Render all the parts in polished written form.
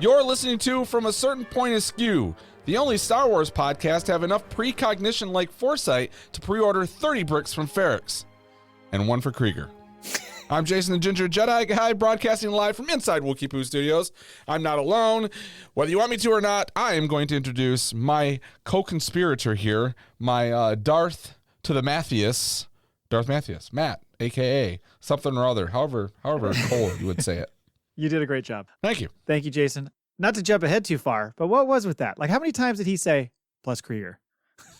You're listening to From a Certain Point Askew, the only Star Wars podcast to have enough precognition like foresight to pre-order 30 bricks from Ferrix. And one for Kreegyr. I'm Jason the Ginger Jedi Guy, broadcasting live from inside Wookiee Studios. I'm not alone. Whether you want me to or not, I am going to introduce my co-conspirator here, my Darth to the Mathias, Matt, a.k.a. something or other, however Cole you would say it. You did a great job. Thank you. Thank you, Jason. Not to jump ahead too far, but what was with that? Like, how many times did he say, plus Kreegyr?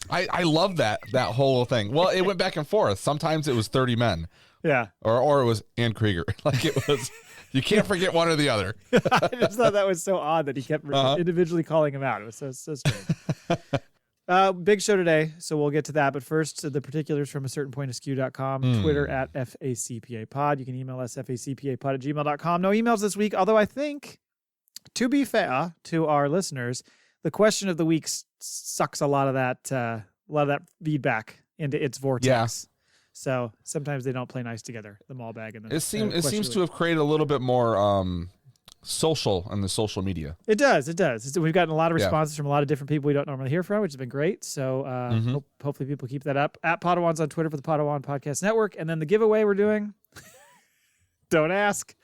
I love that whole thing. Well, it went back and forth. Sometimes it was 30 men. Yeah. Or it was and Kreegyr. Like it was, you can't forget one or the other. I just thought that was so odd that he kept individually calling him out. It was so strange. Big show today, so we'll get to that. But first, the particulars from a certain point askew.com, Twitter at FACPApod. You can email us, FACPApod@gmail.com. No emails this week, although I think, to be fair to our listeners, the question of the week sucks a lot of that feedback into its vortex. Yeah. So sometimes they don't play nice together, the Mailbag and the It seems to have created a little bit more social on the social media. It does. We've gotten a lot of responses from a lot of different people we don't normally hear from, which has been great. So hopefully people keep that up. At Podawan's on Twitter for the Podawan Podcast Network. And then the giveaway we're doing, don't ask,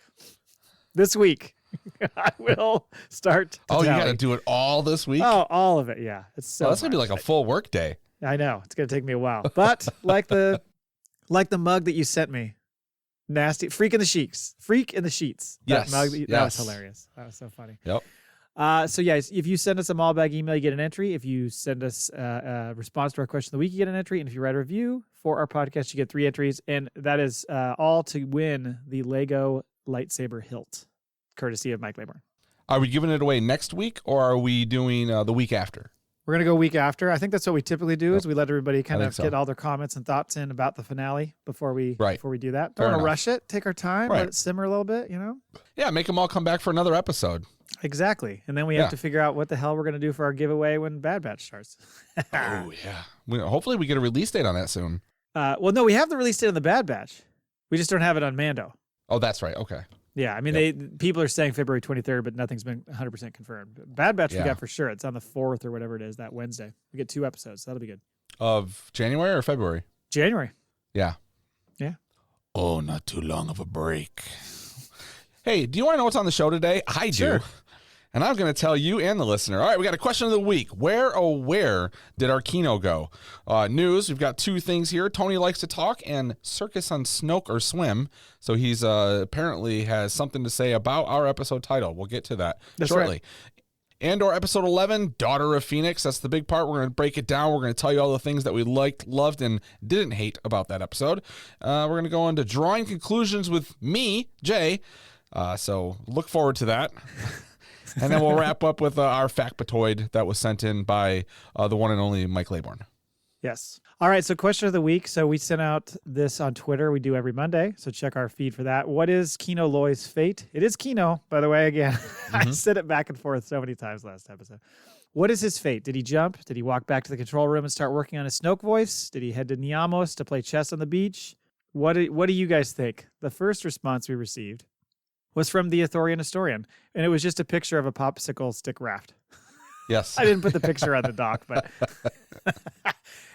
this week. I will start to you got to do it all this week? Oh, all of it, yeah. It's so that's going to be like a full work day. I know. It's going to take me a while. But like the mug that you sent me, nasty freak in the sheets. Yes. That was hilarious. That was so funny. Yep. So if you send us a Mailbag email, you get an entry. If you send us a response to our question of the week, you get an entry. And if you write a review for our podcast, you get 3 entries. And that is all to win the Lego lightsaber hilt, courtesy of Mike Laybourne. Are we giving it away next week, or are we doing the week after? We're going to go week after. I think that's what we typically do, is we let everybody kind of get all their comments and thoughts in about the finale before we do that. Don't want to rush it. Take our time. Let it simmer a little bit, Yeah, make them all come back for another episode. Exactly. And then we have to figure out what the hell we're going to do for our giveaway when Bad Batch starts. Oh, yeah. Hopefully we get a release date on that soon. Well, no, we have the release date on the Bad Batch. We just don't have it on Mando. Oh, that's right. Okay. Yeah, I mean, people are saying February 23rd, but nothing's been 100% confirmed. Bad Batch we got for sure. It's on the 4th or whatever it is, that Wednesday. We get 2 episodes. So that'll be good. Of January or February? January. Yeah. Yeah. Oh, not too long of a break. Hey, do you want to know what's on the show today? I do. Sure. And I'm going to tell you and the listener. All right, we got a question of the week. Where did our Kino go? News, we've got 2 things here. Tony likes to talk, and Serkis on Snoke or Swim. So he's apparently has something to say about our episode title. We'll get to that shortly. Right. Andor episode 11, Daughter of Phoenix. That's the big part. We're going to break it down. We're going to tell you all the things that we liked, loved, and didn't hate about that episode. We're going to go into drawing conclusions with me, Jay. So look forward to that. And then we'll wrap up with our FACPAtoid that was sent in by the one and only Mike Laybourne. Yes. All right, so question of the week. So we sent out this on Twitter. We do every Monday, so check our feed for that. What is Kino Loy's fate? It is Kino, by the way, again. I said it back and forth so many times last episode. What is his fate? Did he jump? Did he walk back to the control room and start working on his Snoke voice? Did he head to Niamos to play chess on the beach? What do you guys think? The first response we received was from the Ithorian Historian, and it was just a picture of a popsicle stick raft. Yes. I didn't put the picture on the doc, but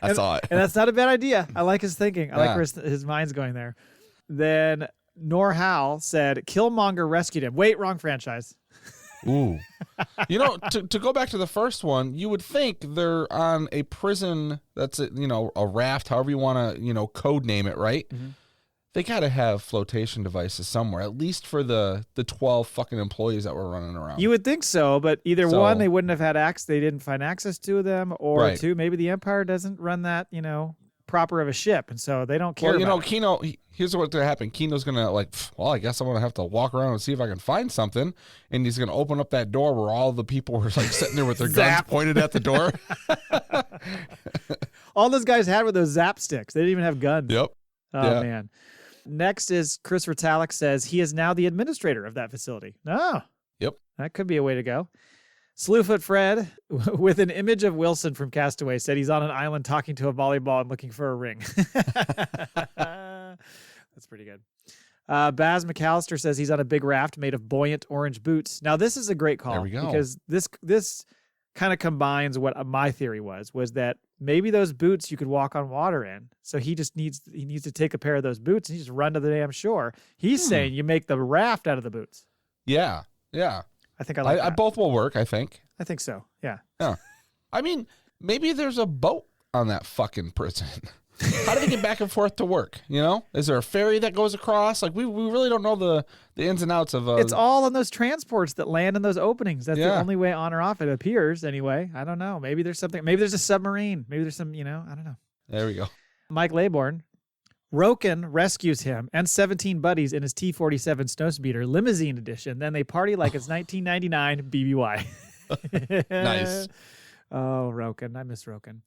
I saw it. And that's not a bad idea. I like his thinking. I like where his mind's going there. Then Norhal said, Killmonger rescued him. Wait, wrong franchise. Ooh. To go back to the first one, you would think they're on a prison that's, a raft, however you want to, code name it, right? Mm-hmm. They got to have flotation devices somewhere, at least for the 12 fucking employees that were running around. You would think so, but either one, they wouldn't have had access. They didn't find access to them, or two, maybe the Empire doesn't run that, proper of a ship, and so they don't care about it. Kino, here's what's going to happen. Kino's going to I guess I'm going to have to walk around and see if I can find something, and he's going to open up that door where all the people were sitting there with their guns pointed at the door. All those guys had were those zap sticks. They didn't even have guns. Yep. Oh, man. Next is Chris Ritalik says he is now the administrator of that facility. Oh. Yep. That could be a way to go. Slewfoot Fred, with an image of Wilson from Castaway, said he's on an island talking to a volleyball and looking for a ring. That's pretty good. Baz McAllister says he's on a big raft made of buoyant orange boots. Now, this is a great call. There we go. Because this kind of combines what my theory was that maybe those boots you could walk on water in. So he needs to take a pair of those boots and he just run to the damn shore. He's saying you make the raft out of the boots. Yeah. Yeah. I think I like that. Both will work, I think. I think so. Yeah. Yeah. I mean, maybe there's a boat on that fucking prison. How do they get back and forth to work? Is there a ferry that goes across? Like we really don't know the ins and outs of. It's all in those transports that land in those openings. That's the only way on or off. It appears anyway. I don't know. Maybe there's something. Maybe there's a submarine. Maybe there's some. I don't know. There we go. Mike Laybourne. Roken rescues him and 17 buddies in his T-47 snowspeeder limousine edition. Then they party like it's 1999 BBY. Nice. Oh, Roken. I miss Roken.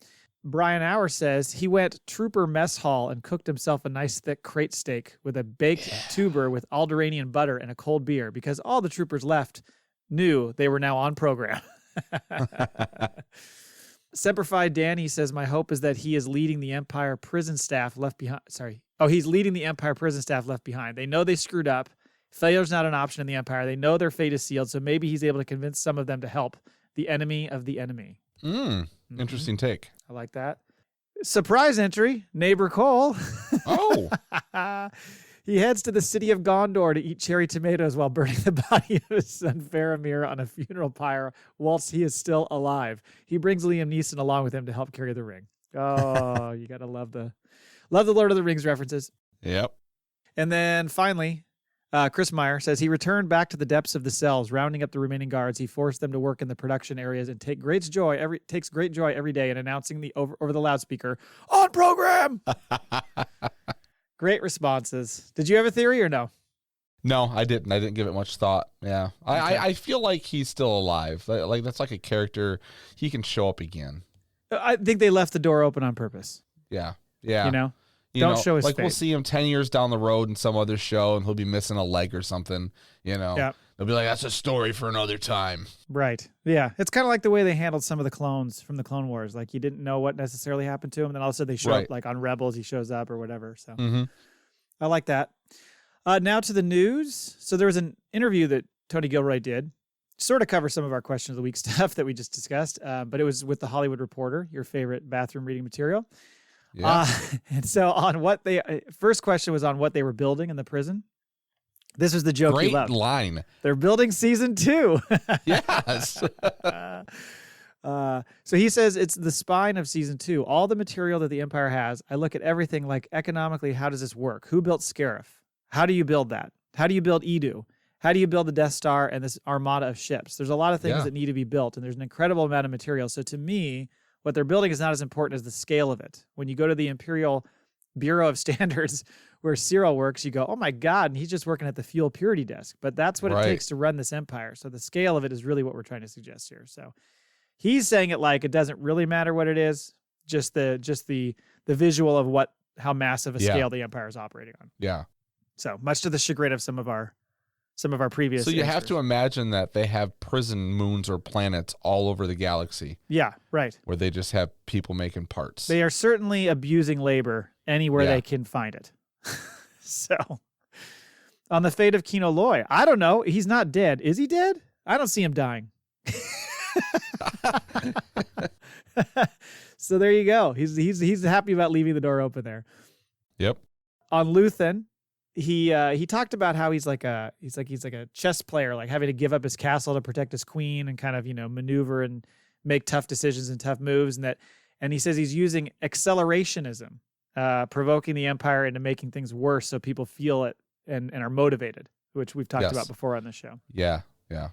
Brian Auer says he went trooper mess hall and cooked himself a nice thick crate steak with a baked tuber with Alderaanian butter and a cold beer because all the troopers left knew they were now on program. Semper Fi Danny says, my hope is that he is leading the Empire prison staff left behind. He's leading the Empire prison staff left behind. They know they screwed up. Failure's not an option in the Empire. They know their fate is sealed, so maybe he's able to convince some of them to help the enemy of the enemy. Interesting take. I like that. Surprise entry, neighbor Cole. Oh. He heads to the city of Gondor to eat cherry tomatoes while burning the body of his son Faramir on a funeral pyre whilst he is still alive. He brings Liam Neeson along with him to help carry the ring. Oh, you got to love the Lord of the Rings references. Yep. And then finally, Chris Meyer says he returned back to the depths of the cells, rounding up the remaining guards. He forced them to work in the production areas and takes great joy every day in announcing over the loudspeaker, on program. Great responses. Did you have a theory or no? No, I didn't. I didn't give it much thought. Yeah. Okay. I feel like he's still alive. Like that's like a character. He can show up again. I think they left the door open on purpose. Yeah. Yeah. Don't show his face. We'll see him 10 years down the road in some other show and he'll be missing a leg or something, Yeah. They'll be like, that's a story for another time. Right. Yeah. It's kind of like the way they handled some of the clones from the Clone Wars. Like you didn't know what necessarily happened to him. And then all of a sudden they show up like on Rebels, he shows up or whatever. So I like that. Now to the news. So there was an interview that Tony Gilroy did, sort of cover some of our question of the week stuff that we just discussed. But it was with the Hollywood Reporter, your favorite bathroom reading material. Yeah. And so on what first question was on what they were building in the prison. This was the joke. Great you loved. Line. They're building season 2. Yes. So he says it's the spine of season 2. All the material that the Empire has, I look at everything like economically, how does this work? Who built Scarif? How do you build that? How do you build Edu? How do you build the Death Star and this armada of ships? There's a lot of things that need to be built, and there's an incredible amount of material. So to me, what they're building is not as important as the scale of it. When you go to the Imperial Bureau of Standards where Cyril works, you go, oh my God, and he's just working at the fuel purity desk. But that's what it takes to run this empire. So the scale of it is really what we're trying to suggest here. So he's saying it like it doesn't really matter what it is, just the visual of how massive a scale the empire is operating on. Yeah. So much to the chagrin of some of our previous. So you have to imagine that they have prison moons or planets all over the galaxy. Yeah, right. Where they just have people making parts. They are certainly abusing labor anywhere they can find it. So, on the fate of Kino Loy, I don't know. He's not dead. Is he dead? I don't see him dying. So there you go. He's happy about leaving the door open there. Yep. On Luthen, he talked about how he's like a chess player, like having to give up his castle to protect his queen and kind of maneuver and make tough decisions and tough moves, and he says he's using accelerationism, provoking the Empire into making things worse so people feel it and are motivated, which we've talked about before on the show. Yeah, yeah.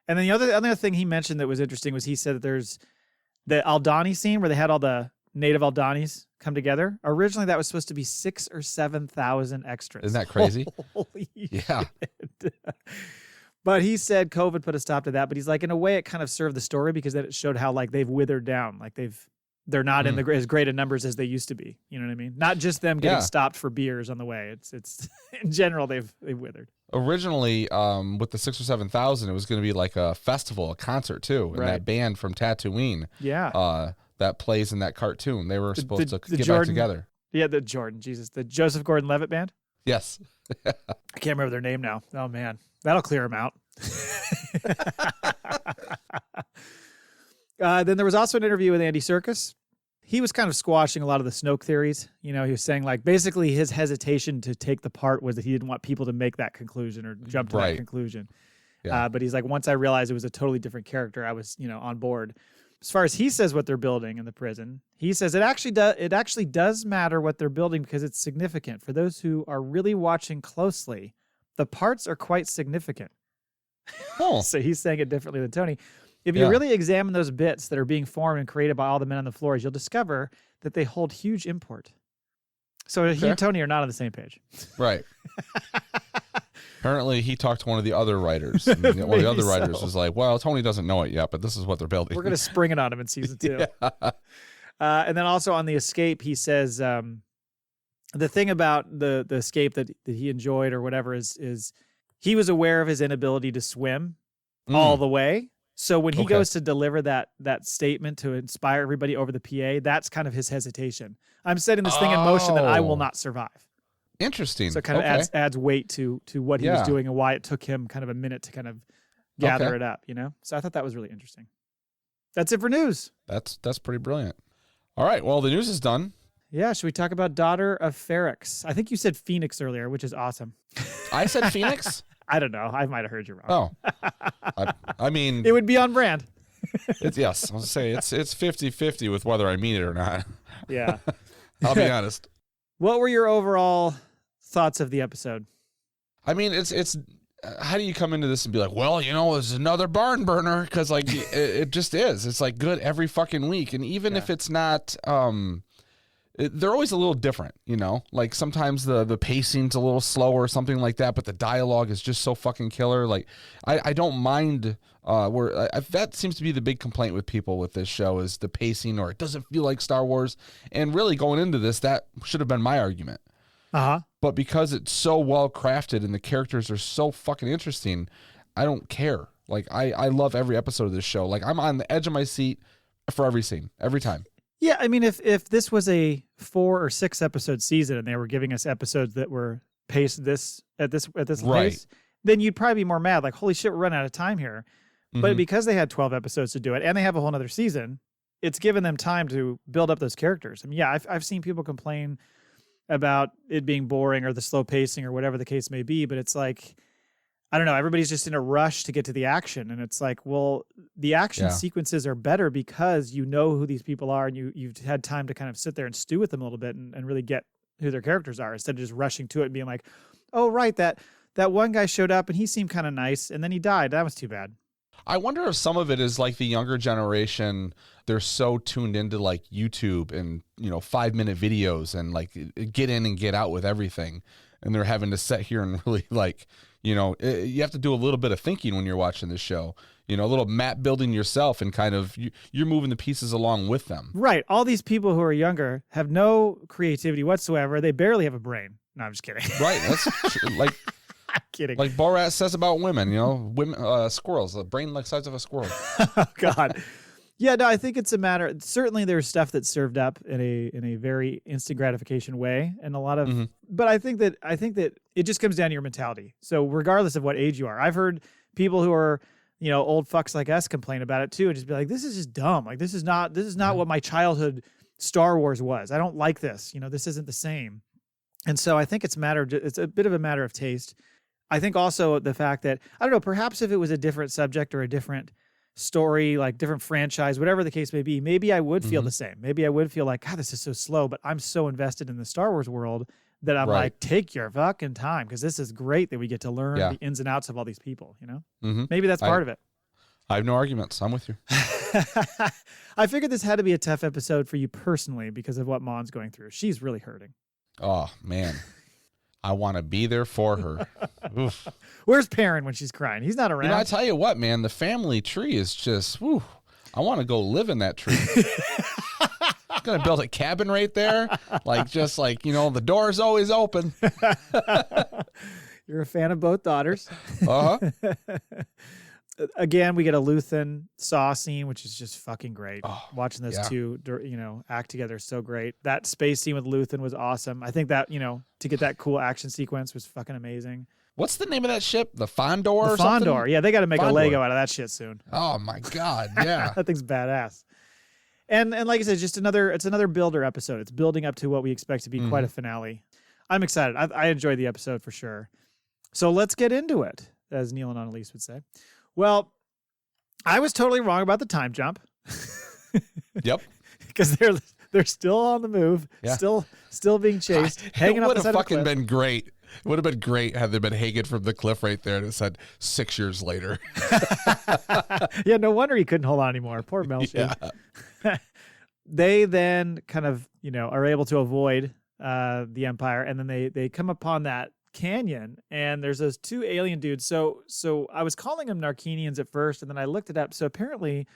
And then the other thing he mentioned that was interesting was he said that there's the Aldani scene where they had all the native Aldanis come together. Originally, that was supposed to be 6,000 or 7,000 extras. Isn't that crazy? Holy shit. But he said COVID put a stop to that. But he's like, in a way, it kind of served the story because then it showed how like they've withered down, like they're not in as great a numbers as they used to be. You know what I mean? Not just them getting stopped for beers on the way. It's in general they've withered. Originally, with the 6,000 or 7,000, it was going to be like a festival, a concert too, and that band from Tatooine. Yeah. That plays in that cartoon. They were supposed to get back together. Yeah, the Joseph Gordon-Levitt band. Yes. I can't remember their name now. Oh, man. That'll clear them out. Then there was also an interview with Andy Serkis. He was kind of squashing a lot of the Snoke theories. He was saying, like, basically his hesitation to take the part was that he didn't want people to make that conclusion or jump to that conclusion. Yeah. But he's like, once I realized it was a totally different character, I was, on board. As far as he says what they're building in the prison, he says it actually does matter what they're building because it's significant. For those who are really watching closely, the parts are quite significant. Oh. So he's saying it differently than Tony. If you really examine those bits that are being formed and created by all the men on the floors, you'll discover that they hold huge import. So he and Tony are not on the same page. Right. Apparently, he talked to one of the other writers. And one of the other writers was like, well, Tony doesn't know it yet, but this is what they're building. We're going to spring it on him in season 2. And then also on the escape, he says the thing about the escape that he enjoyed or whatever is he was aware of his inability to swim all the way. So when he goes to deliver that statement to inspire everybody over the PA, that's kind of his hesitation. I'm setting this thing in motion that I will not survive. Interesting. So it kind of adds weight to what he was doing and why it took him kind of a minute to kind of gather it up, So I thought that was really interesting. That's it for news. That's pretty brilliant. All right. Well, the news is done. Yeah. Should we talk about Daughter of Ferrix? I think you said Phoenix earlier, which is awesome. I said Phoenix? I don't know. I might have heard you wrong. Oh. I mean... It would be on brand. Yes. I'll say it's 50-50 with whether I mean it or not. Yeah. I'll be honest. What were your overall thoughts of the episode? I mean, it's how do you come into this and be like, well, it's another barn burner? Because like it just is. It's like good every fucking week, and even if it's not, they're always a little different. Like sometimes the pacing's a little slower or something like that, but the dialogue is just so fucking killer. Like I don't mind. That seems to be the big complaint with people with this show is the pacing, or it doesn't feel like Star Wars. And really going into this, that should have been my argument. But because it's so well crafted and the characters are so fucking interesting, I don't care. Like I love every episode of this show. Like I'm on the edge of my seat for every scene, every time. Yeah, I mean, if this was a 4 or 6 episode season and they were giving us episodes that were paced at this pace, then you'd probably be more mad. Like, holy shit, we're running out of time here. But because they had 12 episodes to do it and they have a whole other season, it's given them time to build up those characters. I mean, yeah, I've seen people complain about it being boring or the slow pacing or whatever the case may be, but it's like, I don't know, everybody's just in a rush to get to the action. And it's like, well, the action sequences are better because you know who these people are and you've had time to kind of sit there and stew with them a little bit and really get who their characters are instead of just rushing to it and being like, oh, right, that one guy showed up and he seemed kind of nice and then he died. That was too bad. I wonder if some of it is like the younger generation, they're so tuned into like YouTube and, 5-minute videos and like get in and get out with everything. And they're having to sit here and really like, you have to do a little bit of thinking when you're watching this show, a little map building yourself and kind of you're moving the pieces along with them. Right. All these people who are younger have no creativity whatsoever. They barely have a brain. No, I'm just kidding. Right. That's like... I'm kidding. Like Borat says about women, women, squirrels, the brain like size of a squirrel. Oh, God. Yeah, no, I think it's a matter. Certainly, there's stuff that's served up in a very instant gratification way, and a lot of. But I think that it just comes down to your mentality. So regardless of what age you are, I've heard people who are old fucks like us complain about it too, and just be like, "This is just dumb. Like this is not what my childhood Star Wars was. I don't like this. This isn't the same." And so I think it's a bit of a matter of taste. I think also the fact that, I don't know, perhaps if it was a different subject or a different story, like different franchise, whatever the case may be, maybe I would feel the same. Maybe I would feel like, God, this is so slow, but I'm so invested in the Star Wars world that I'm like, take your fucking time, because this is great that we get to learn the ins and outs of all these people, Maybe that's part of it. I have no arguments. I'm with you. I figured this had to be a tough episode for you personally because of what Mon's going through. She's really hurting. Oh, man. I want to be there for her. Oof. Where's Perrin when she's crying? He's not around. I tell you what, man, the family tree is just, whew, I want to go live in that tree. I'm going to build a cabin right there. The door's always open. You're a fan of both daughters. Uh-huh. Again, we get a Luthen Saw scene, which is just fucking great. Oh, Watching those yeah. two, act together is so great. That space scene with Luthen was awesome. I think that, to get that cool action sequence was fucking amazing. What's the name of that ship? The Fondor or The something? Fondor. Yeah, they got to make a Fondor. Lego out of that shit soon. Oh my God. Yeah. That thing's badass. And like I said, it's another builder episode. It's building up to what we expect to be quite a finale. I'm excited. I enjoyed the episode for sure. So let's get into it, as Neil and Annalise would say. Well, I was totally wrong about the time jump. Yep. Because they're still on the move, still being chased, hanging It off would the side have of the fucking cliff. been great. It would have been great had they been hanging from the cliff right there and it said 6 years later. Yeah, no wonder he couldn't hold on anymore. Poor Melshi. Yeah. They then kind of, are able to avoid the Empire, and then they come upon that canyon, and there's those two alien dudes. So I was calling them Narkinians at first, and then I looked it up. So apparently,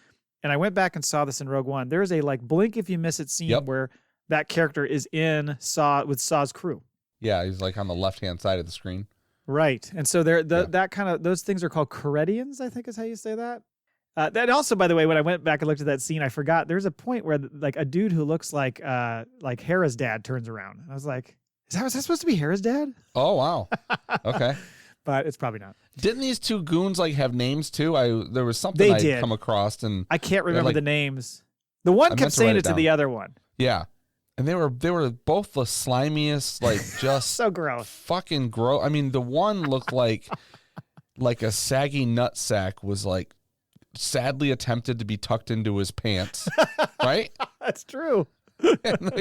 and I went back and saw this in Rogue One, there's a blink if you miss it scene where that character is in Saw with Saw's crew. Yeah, he's like on the left-hand side of the screen. Right. And so that kind of, those things are called Kreegyrs, I think is how you say that. That also, by the way, when I went back and looked at that scene, I forgot there's a point where a dude who looks like Hera's dad turns around. And I was like, was that supposed to be Hera's dad? Oh, wow. Okay. But it's probably not. Didn't these two goons have names too? There was something I did. come across and I can't remember the names. The one kept saying it to the other one. Yeah. And they were both the slimiest, just so gross. Fucking gross. I mean, the one looked like a saggy nutsack was sadly attempted to be tucked into his pants. Right? That's true. And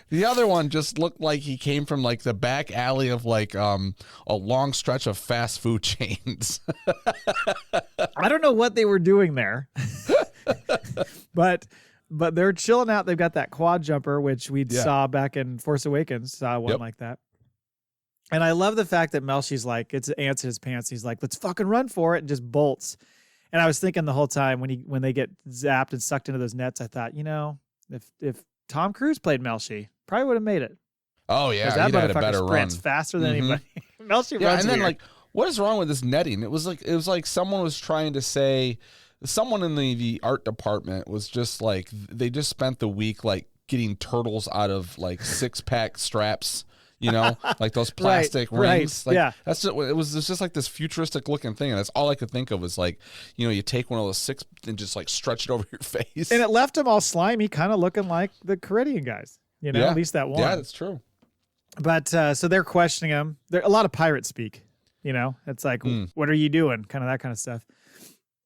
the other one just looked like he came from the back alley of a long stretch of fast food chains. I don't know what they were doing there. But they're chilling out. They've got that quad jumper, which we saw back in Force Awakens. Saw one like that. And I love the fact that Melshi's it's ants in his pants. He's like, let's fucking run for it, and just bolts. And I was thinking the whole time when they get zapped and sucked into those nets, I thought, if Tom Cruise played Melshi, probably would have made it. Oh yeah, that he'd had a motherfucker better sprints run. faster than anybody. Melshi Yeah, runs and then weird. what is wrong with this netting? It was like someone was trying to say. Someone in the art department was just they just spent the week getting turtles out of 6-pack straps, those plastic rings. That's just, it was just this futuristic looking thing, and that's all I could think of was you take one of those 6 and just stretch it over your face, and it left them all slimy, kind of looking like the Kreegyr guys. At least that one. Yeah, that's true. But so they're questioning him. There a lot of pirate speak. It's what are you doing? Kind of that kind of stuff.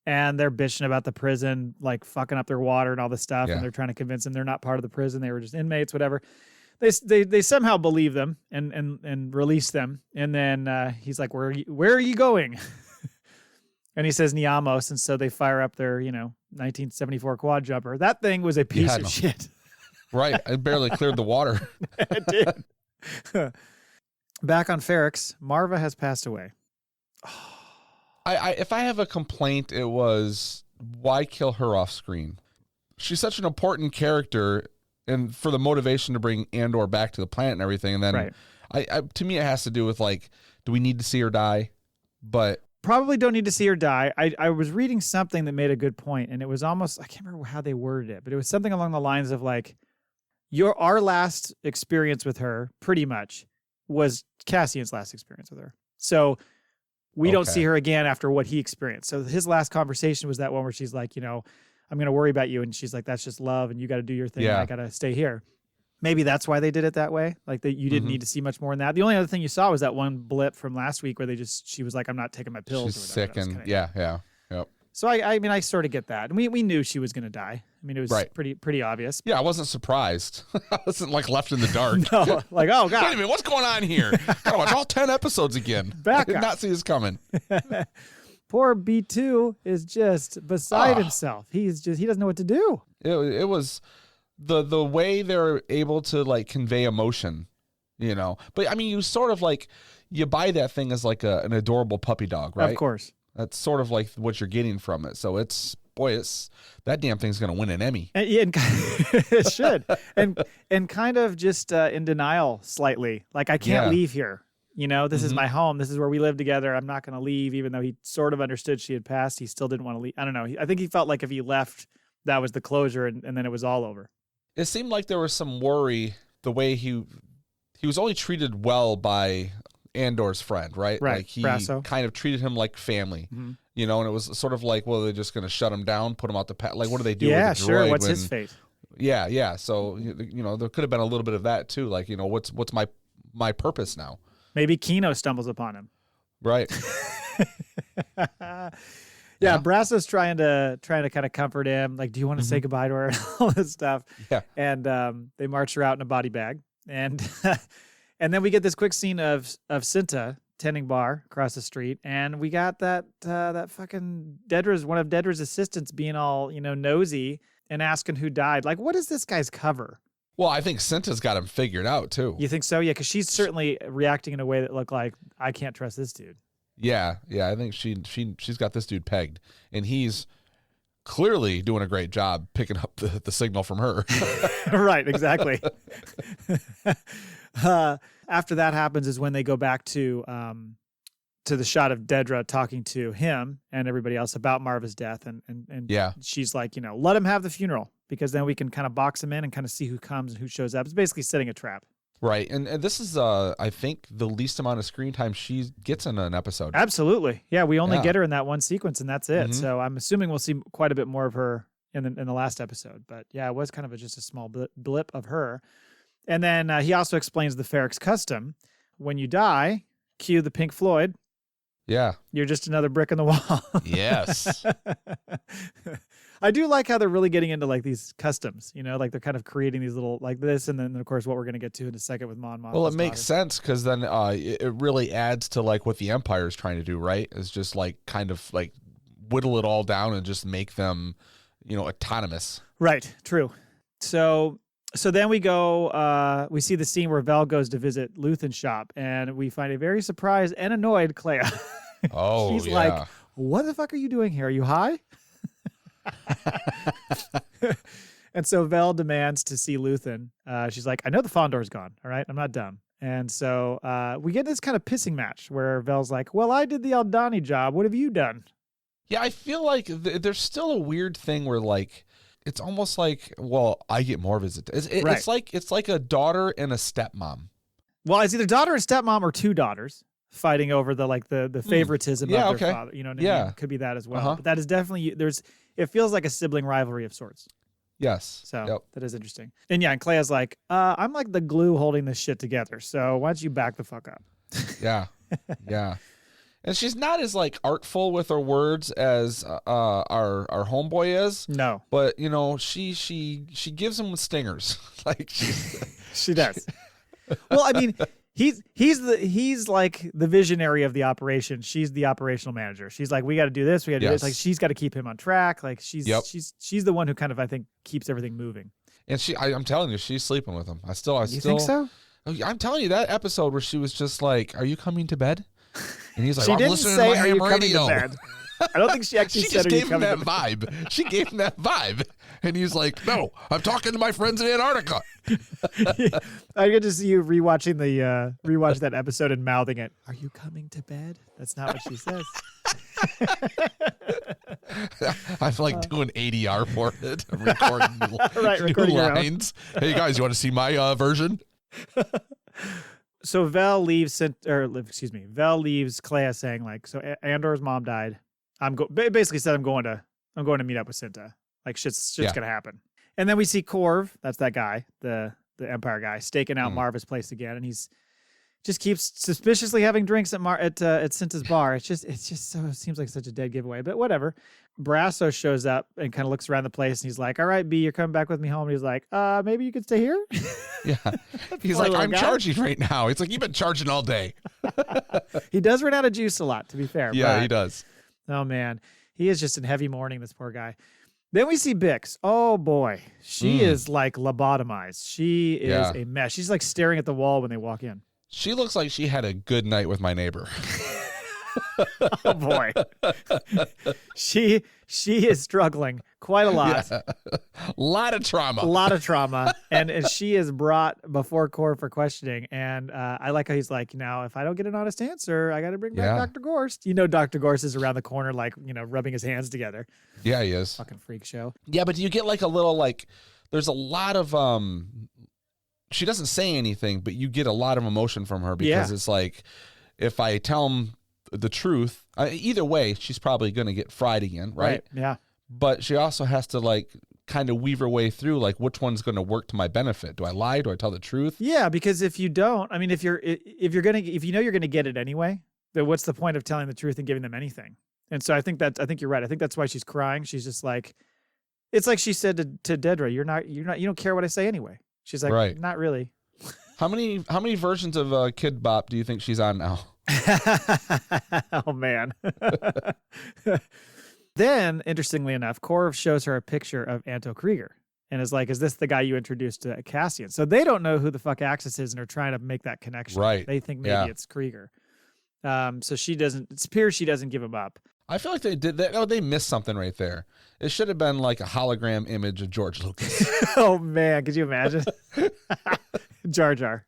And they're bitching about the prison, fucking up their water and all this stuff. Yeah. And they're trying to convince them they're not part of the prison. They were just inmates, whatever. They somehow believe them and release them. And then he's like, where are you going? And he says Niamos. And so they fire up their, 1974 quad jumper. That thing was a piece of shit. Right. It barely cleared the water. It did. Back on Ferrix, Marva has passed away. If I have a complaint, it was why kill her off screen? She's such an important character, and for the motivation to bring Andor back to the planet and everything. And then, to me, it has to do with do we need to see her die? But probably don't need to see her die. I was reading something that made a good point, and it was almost, I can't remember how they worded it, but it was something along the lines of our last experience with her, pretty much, was Cassian's last experience with her. So we don't see her again after what he experienced. So his last conversation was that one where she's like, I'm going to worry about you. And she's like, that's just love. And you got to do your thing. Yeah. And I got to stay here. Maybe that's why they did it that way. You didn't need to see much more than that. The only other thing you saw was that one blip from last week where she was like, I'm not taking my pills. She's or whatever. sick. And yeah. Yep. So I sort of get that. And we knew she was going to die. I mean, it was pretty obvious. Yeah, I wasn't surprised. I wasn't left in the dark. No, oh God. Wait a minute, what's going on here? Gotta watch all 10 episodes again. I did not see this coming. Poor B2 is just beside himself. He doesn't know what to do. It was the way they're able to convey emotion, But I mean, you sort of you buy that thing as an adorable puppy dog, right? Of course. That's sort of what you're getting from it. So it's that damn thing's going to win an Emmy. And it should. and kind of just in denial slightly. I can't leave here. This is my home. This is where we live together. I'm not going to leave, even though he sort of understood she had passed. He still didn't want to leave. I don't know. I think he felt like if he left, that was the closure, and then it was all over. It seemed like there was some worry the way he was only treated well by Andor's friend, right? Right. Like he Brasso. kind of treated him like family, and it was sort of like, well, they're just going to shut him down, put him out the like, what do they do? Yeah, with the sure. droid What's when, his fate? Yeah. So there could have been a little bit of that too. Like, what's my purpose now? Maybe Kino stumbles upon him. Right. Yeah, Brasso's trying to kind of comfort him. Like, do you want to say goodbye to her and all this stuff? Yeah. And they march her out in a body bag. And and then we get this quick scene of Cinta tending bar across the street. And we got that fucking one of Dedra's assistants being all, nosy and asking who died. Like, what is this guy's cover? Well, I think Cinta's got him figured out too. You think so? Yeah, because she's certainly reacting in a way that looked like, I can't trust this dude. Yeah. I think she's got this dude pegged, and he's clearly doing a great job picking up the signal from her. Right, exactly. After that happens is when they go back to the shot of Dedra talking to him and everybody else about Marva's death, and she's like, let him have the funeral, because then we can kind of box him in and kind of see who comes and who shows up. It's basically setting a trap. Right, and this is, I think, the least amount of screen time she gets in an episode. Absolutely, yeah. We only get her in that one sequence, and that's it. So I'm assuming we'll see quite a bit more of her in the last episode. But yeah, it was kind of just a small blip of her. And then he also explains the Ferrix custom: when you die, cue the Pink Floyd. Yeah, you're just another brick in the wall. Yes. I do like how they're really getting into like these customs, like they're kind of creating these little like this, and then of course what we're going to get to in a second with Mon Mothma's Well, it makes sense, because then it really adds to like what the Empire is trying to do, right? Is just like kind of like whittle it all down and just make them, autonomous. Right. True. So then we go, we see the scene where Vel goes to visit Luthen's shop, and we find a very surprised and annoyed Kleya. Oh, she's like, what the fuck are you doing here? Are you high? And so Vel demands to see Luthen. She's like, I know the Fondor's gone. All right. I'm not dumb. And so we get this kind of pissing match where Vel's like, well, I did the Aldani job. What have you done? Yeah, I feel like there's still a weird thing where like, it's almost like, well, I get more visits. It's like a daughter and a stepmom. Well, it's either daughter and stepmom or two daughters fighting over the favoritism of their father. You know what I mean? Could be that as well. But that is definitely, it feels like a sibling rivalry of sorts. Yes. So that is interesting. And and Kleya's like, I'm like the glue holding this shit together. So why don't you back the fuck up? Yeah. And she's not as like artful with her words as our homeboy is. No. But she gives him stingers. Like she does. Well, I mean, he's like the visionary of the operation. She's the operational manager. She's like, we got to do this. We got to do this. Like, she's got to keep him on track. Like she's the one who kind of, I think, keeps everything moving. And I'm telling you, she's sleeping with him. You think so? I'm telling you, that episode where she was just like, "Are you coming to bed?" And he's like, she "I'm didn't listening say, to my "Are you ham coming radio." to bed? I don't think she actually she said, just gave him that vibe. She gave him that vibe. And he's like, "No, I'm talking to my friends in Antarctica." I get to see you rewatch that episode and mouthing it. Are you coming to bed? That's not what she says. I'm like doing ADR for it. Recording your lines. Hey guys, you want to see my version? So Vel leaves Kleya saying like, so Andor's mom died. Basically said I'm going to meet up with Cinta. Like shit's gonna happen. And then we see Korv, that's that guy, the Empire guy, staking out Marva's place again, and he's just keeps suspiciously having drinks at Cinta's bar. It seems like such a dead giveaway, but whatever. Brasso shows up and kind of looks around the place, and he's like, "All right, B, you're coming back with me home." And he's like, "Maybe you could stay here." Yeah, he's like, "I'm charging right now." It's like, "You've been charging all day." He does run out of juice a lot, to be fair. Yeah, he does. Oh man, he is just in heavy mourning. This poor guy. Then we see Bix. Oh boy, she is like lobotomized. She is a mess. She's like staring at the wall when they walk in. She looks like she had a good night with my neighbor. Oh boy. She is struggling quite a lot. Yeah. A lot of trauma. A lot of trauma. And she is brought before Core for questioning. And I like how he's like, now, if I don't get an honest answer, I got to bring back Dr. Gorst. You know, Dr. Gorst is around the corner, like, you know, rubbing his hands together. Yeah, he is. Fucking freak show. Yeah, but do you get like a little, like, there's a lot of, she doesn't say anything, but you get a lot of emotion from her because it's like, if I tell him the truth, either way, she's probably going to get fried again, right? Yeah. But she also has to like kind of weave her way through, like, which one's going to work to my benefit? Do I lie? Do I tell the truth? Yeah, because if you don't, I mean, if you know you're gonna get it anyway, then what's the point of telling the truth and giving them anything? And so I think you're right. I think that's why she's crying. She's just like, it's like she said to Dedra, you don't care what I say anyway. She's like, right. Not really. How many versions of Kid Bop do you think she's on now? Oh man. Then, interestingly enough, Korv shows her a picture of Anto Kreegyr and is like, is this the guy you introduced to Cassian? So they don't know who the fuck Axis is and are trying to make that connection. Right. They think maybe it's Kreegyr. So it appears she doesn't give him up. I feel like they did that. Oh, they missed something right there. It should have been like a hologram image of George Lucas. Oh man, could you imagine? Jar Jar.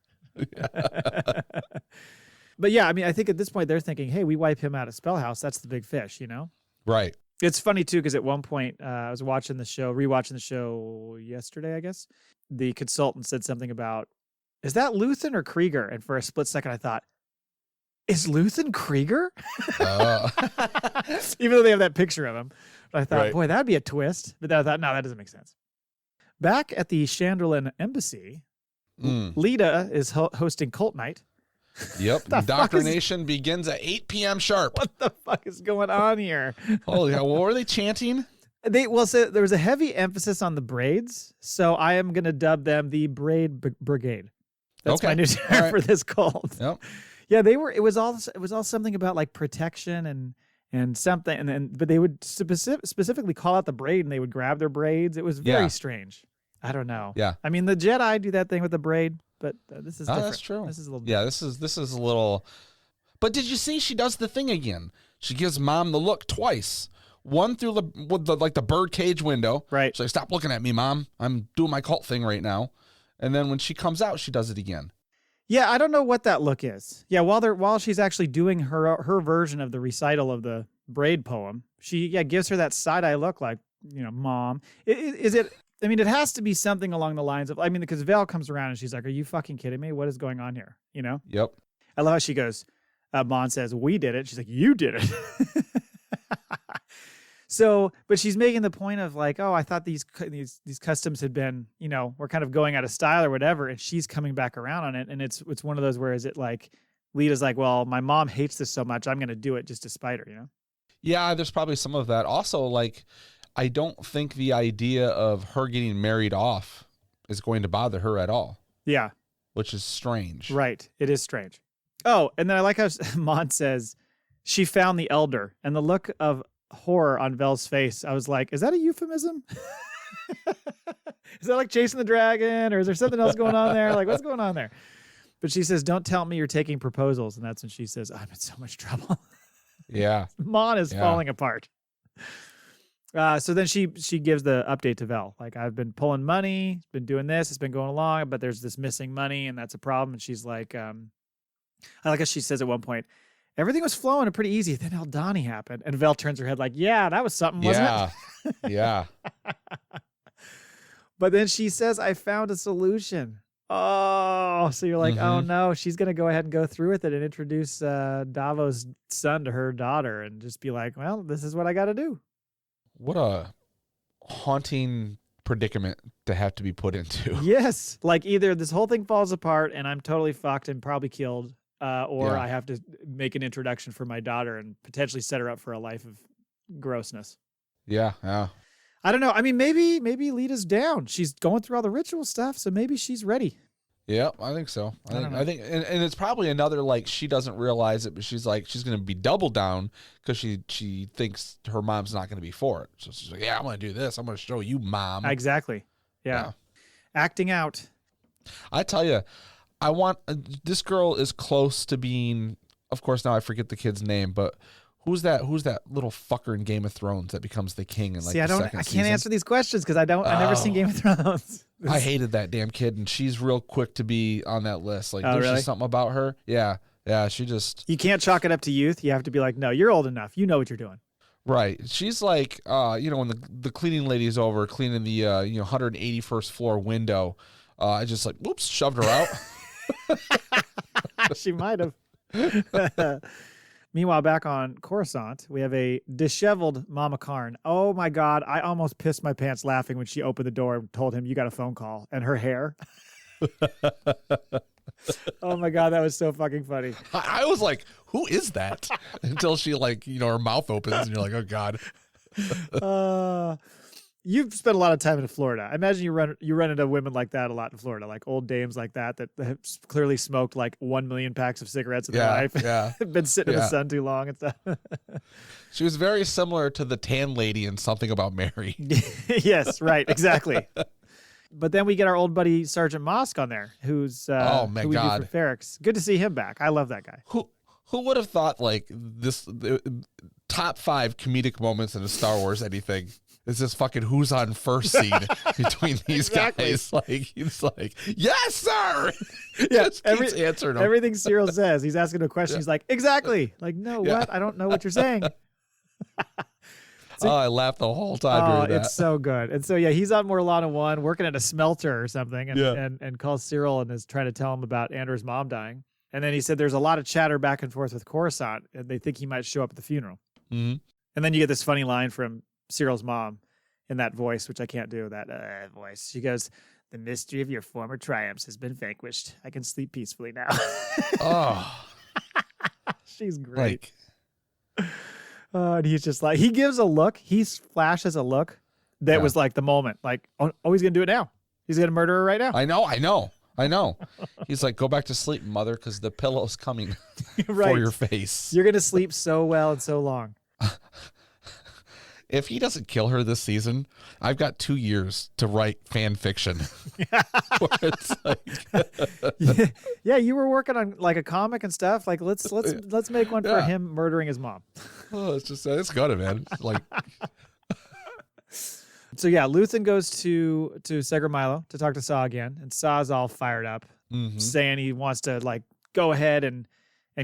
But yeah, I mean, I think at this point they're thinking, hey, we wipe him out of Spellhouse. That's the big fish, you know? Right. It's funny too, because at one point I was rewatching the show yesterday, I guess. The consultant said something about, is that Luthen or Kreegyr? And for a split second I thought, is Luthen Kreegyr? Even though they have that picture of him. But I thought, boy, that'd be a twist. But then I thought, no, that doesn't make sense. Back at the Chandlerlin Embassy, Leida is hosting Cult Night. Yep. Indoctrination begins at 8 p.m. sharp. What the fuck is going on here? Holy hell. What were they chanting? So there was a heavy emphasis on the braids. So I am going to dub them the Braid Brigade. That's my new term for this cult. Yep. Yeah, it was all something about like protection and something. But they would specifically call out the braid and they would grab their braids. It was very strange. I don't know. Yeah. I mean, the Jedi do that thing with the braid, but this is different. That's true. This is a little different. Yeah, this is a little. But did you see she does the thing again? She gives Mom the look twice. One through the bird cage window. Right. She's like, stop looking at me, Mom. I'm doing my cult thing right now. And then when she comes out, she does it again. Yeah, I don't know what that look is. Yeah, while she's actually doing her version of the recital of the Braid poem, she gives her that side eye look, like, you know, Mom. Is it? I mean, it has to be something along the lines of, I mean, because Val comes around and she's like, are you fucking kidding me? What is going on here? You know? Yep. I love how she goes, Mon says, we did it. She's like, you did it. So, but she's making the point of like, oh, I thought these customs had been, you know, we're kind of going out of style or whatever. And she's coming back around on it. And it's one of those where is it like, Leida's like, well, my mom hates this so much, I'm going to do it just to spite her, you know? Yeah, there's probably some of that. Also, like, I don't think the idea of her getting married off is going to bother her at all. Yeah. Which is strange. Right. It is strange. Oh, and then I like how Mon says she found the elder, and the look of horror on Vel's face. I was like, is that a euphemism? Is that like chasing the dragon, or is there something else going on there? Like, what's going on there? But she says, don't tell me you're taking proposals. And that's when she says, I'm in so much trouble. Yeah. Mon is falling apart. So then she gives the update to Vel. Like, I've been pulling money, been doing this, it's been going along, but there's this missing money, and that's a problem. And she's like, I like how she says at one point, everything was flowing pretty easy. Then Aldani happened. And Vel turns her head like, yeah, that was something, wasn't it? Yeah. But then she says, I found a solution. Oh, so you're like, oh no, she's going to go ahead and go through with it and introduce Davo's son to her daughter and just be like, well, this is what I got to do. What a haunting predicament to have to be put into. Yes. Like either this whole thing falls apart and I'm totally fucked and probably killed, or I have to make an introduction for my daughter and potentially set her up for a life of grossness. Yeah. Yeah. I don't know. I mean, maybe Leida's down. She's going through all the ritual stuff, so maybe she's ready. Yeah, I think so. I think, and it's probably another, like, she doesn't realize it, but she's like, she's going to be double down because she thinks her mom's not going to be for it. So she's like, yeah, I'm going to do this. I'm going to show you, Mom. Exactly. Yeah. Acting out. I tell you, I want, this girl is close to being of course, now I forget the kid's name, but who's that little fucker in Game of Thrones that becomes the king in like See, the second I can't season? answer these questions because I've never seen Game of Thrones. I hated that damn kid, and she's real quick to be on that list. Like, there's really? just something about her. Yeah, she just... You can't chalk it up to youth. You have to be like, no, you're old enough. You know what you're doing. Right. She's like, when the cleaning lady's over cleaning the 181st floor window, I just like, whoops, shoved her out. She might have. Meanwhile, back on Coruscant, we have a disheveled Mama Karn. Oh my God, I almost pissed my pants laughing when she opened the door and told him you got a phone call, and her hair. Oh my God, that was so fucking funny. I was like, who is that? Until she her mouth opens and you're like, oh God. You've spent a lot of time in Florida. I imagine you run into women like that a lot in Florida, like old dames like that have clearly smoked like 1 million packs of cigarettes in their life. Yeah. Been sitting in the sun too long and stuff. She was very similar to the tan lady in Something About Mary. Yes, right, exactly. But then we get our old buddy Sergeant Mosk on there, who's oh my who we God, do for Ferrix. Good to see him back. I love that guy. Who would have thought like the top 5 comedic moments in a Star Wars anything is this fucking who's on first scene between these guys? Like he's like, yes, sir. Yeah, just keeps answering them. Everything Cyril says, he's asking a question. He's like, exactly. Like, no, what? I don't know what you're saying. I laughed the whole time during that. It's so good. And so, yeah, he's on Morlana 1 working at a smelter or something and calls Cyril and is trying to tell him about Andor's mom dying. And then he said there's a lot of chatter back and forth with Coruscant, and they think he might show up at the funeral. Mm-hmm. And then you get this funny line from Cyril's mom in that voice, which I can't do, that voice. She goes, "The mystery of your former triumphs has been vanquished. I can sleep peacefully now." Oh. She's great. And he's just like, he gives a look. He flashes a look that was like the moment. Like, oh, he's going to do it now. He's going to murder her right now. I know. He's like, go back to sleep, mother, because the pillow's coming right. for your face. You're going to sleep so well and so long. If he doesn't kill her this season, I've got 2 years to write fan fiction. Where it's like, yeah, you were working on like a comic and stuff. Like let's make one for him murdering his mom. Oh, it's good, man. It's like, so yeah, Luthen goes to Segra Milo to talk to Saw again, and Saw's all fired up, saying he wants to like go ahead and